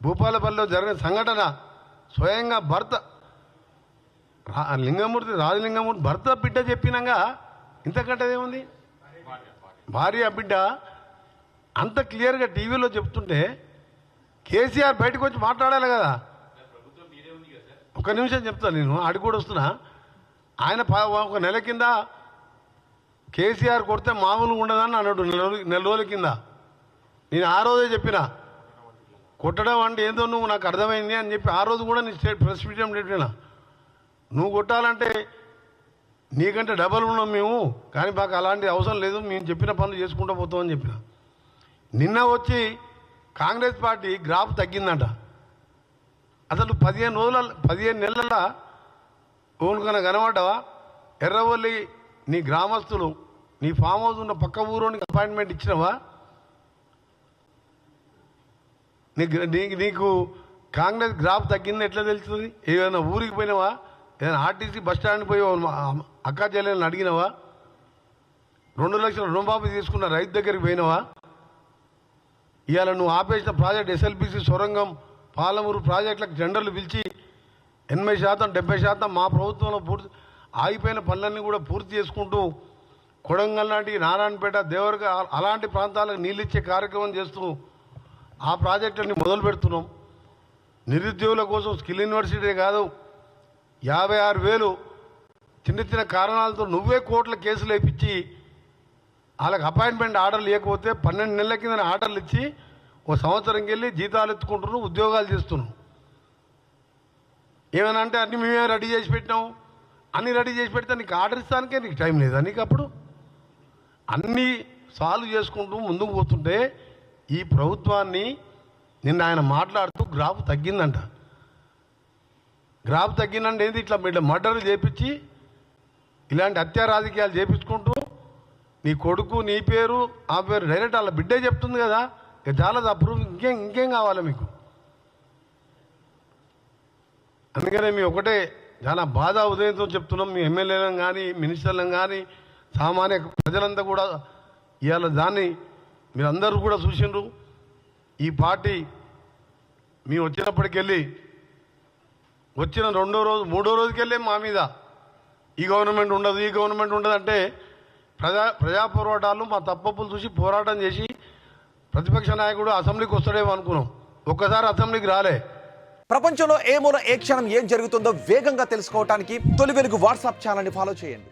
భూపాలపల్లిలో జరిగిన సంఘటన స్వయంగా భర్త లింగమూర్తి రాజలింగమూర్తి భర్త బిడ్డ చెప్పినాక ఇంతకంటే ఏముంది? భార్య బిడ్డ అంత క్లియర్గా టీవీలో చెప్తుంటే కేసీఆర్ బయటకు వచ్చి మాట్లాడాలి కదా. ఒక నిమిషం చెప్తాను, నేను ఆడి కూడా వస్తున్నా. ఆయన ఒక నెల కింద కేసీఆర్ కొడితే మామూలుగా ఉండదని అన్నాడు. నెల రోజుల కింద నేను ఆ రోజే చెప్పిన, కొట్టడం అంటే ఏందో నువ్వు నాకు అర్థమైంది అని చెప్పి ఆ రోజు కూడా నేను ప్రెస్ మీట్ పెట్టినా. నువ్వు కొట్టాలంటే నీకంటే డబల్ ఉన్నాం మేము, కానీ మాకు అలాంటి అవసరం లేదు, మేము చెప్పిన పనులు చేసుకుంటూ పోతామని చెప్పిన. నిన్న వచ్చి కాంగ్రెస్ పార్టీ గ్రాఫ్ తగ్గిందంట. అసలు 15 నెలల ఓనుకన్నా కనబడ్డావా? ఎర్రవల్లి నీ గ్రామస్తులు నీ ఫామ్ హౌస్ ఉన్న పక్క ఊరోనికి అపాయింట్మెంట్ ఇచ్చినవా? నీకు కాంగ్రెస్ గ్రాఫ్ తగ్గింది ఎట్లా తెలుస్తుంది? ఏదైనా ఊరికి పోయినావా? ఏదైనా ఆర్టీసీ బస్ స్టాండ్ పోయి అక్కా చెల్లెలను అడిగినావా? 2 లక్షల రుణమాఫీ తీసుకున్న రైతు దగ్గరికి పోయినావా? ఇవాళ నువ్వు ఆపేసిన ప్రాజెక్ట్ ఎస్ఎల్బిసి సొరంగం పాలమూరు ప్రాజెక్టులకు టెండర్లు పిలిచి 80% 70% మా ప్రభుత్వంలో పూర్తి ఆగిపోయిన పనులన్నీ కూడా పూర్తి చేసుకుంటూ కొడంగల్ లాంటి నారాయణపేట దేవరగ అలాంటి ప్రాంతాలకు నీళ్ళు ఇచ్చే కార్యక్రమం చేస్తూ ఆ ప్రాజెక్టులని మొదలు పెడుతున్నాం. నిరుద్యోగుల కోసం స్కిల్ యూనివర్సిటీ కాదు, 56,000 చిన్న చిన్న కారణాలతో నువ్వే కోట్ల కేసులు వేయించి వాళ్ళకి అపాయింట్మెంట్ ఆర్డర్లు ఇవ్వకపోతే 12 నెలల కింద ఆర్డర్లు ఇచ్చి 1 సంవత్సరంకి వెళ్ళి జీతాలు ఎత్తుకుంటున్నావు, ఉద్యోగాలు చేస్తున్నావు. ఏమైనా అంటే అన్ని మేమే రెడీ చేసి పెట్టినాము, అన్నీ రెడీ చేసి పెడితే నీకు ఆర్డర్ ఇస్తానికే నీకు టైం లేదా? నీకు అప్పుడు అన్నీ సాల్వ్ చేసుకుంటూ ముందుకు పోతుంటే ఈ ప్రభుత్వాన్ని నిన్న ఆయన మాట్లాడుతూ గ్రాఫ్ తగ్గిందంట. గ్రాఫ్ తగ్గిందంటే ఏంది? ఇట్లా మర్డర్లు చేపించి ఇలాంటి హత్యా రాజకీయాలు చేపించుకుంటూ నీ కొడుకు నీ పేరు ఆ పేరు డైరెక్ట్ వాళ్ళ బిడ్డే చెప్తుంది కదా. ఇక చాలా అప్రూవ్, ఇంకేం కావాలి మీకు? అందుకనే మీ ఒకటే చాలా బాధ ఉదయంతో చెప్తున్నాం. మీ ఎమ్మెల్యేలను కానీ మినిస్టర్లను కానీ సామాన్య ప్రజలంతా కూడా ఇవాళ దాన్ని మీరందరూ కూడా చూసిండ్రు. ఈ పార్టీ మేము వచ్చినప్పటికెళ్ళి వచ్చిన 2వ రోజు 3వ రోజుకెళ్ళే మా మీద ఈ గవర్నమెంట్ ఉండదు ఈ గవర్నమెంట్ ఉండదు అంటే ప్రజా పోరాటాలు మా తప్పులు చూసి పోరాటం చేసి ప్రతిపక్ష నాయకుడు అసెంబ్లీకి వస్తాడేమో అనుకున్నాం. ఒక్కసారి అసెంబ్లీకి రాలే. ప్రపంచంలో ఏ మూల ఏ క్షణం ఏం జరుగుతుందో వేగంగా తెలుసుకోవడానికి తొలి వెలుగు వాట్సాప్ ఛానల్ని ఫాలో చేయండి.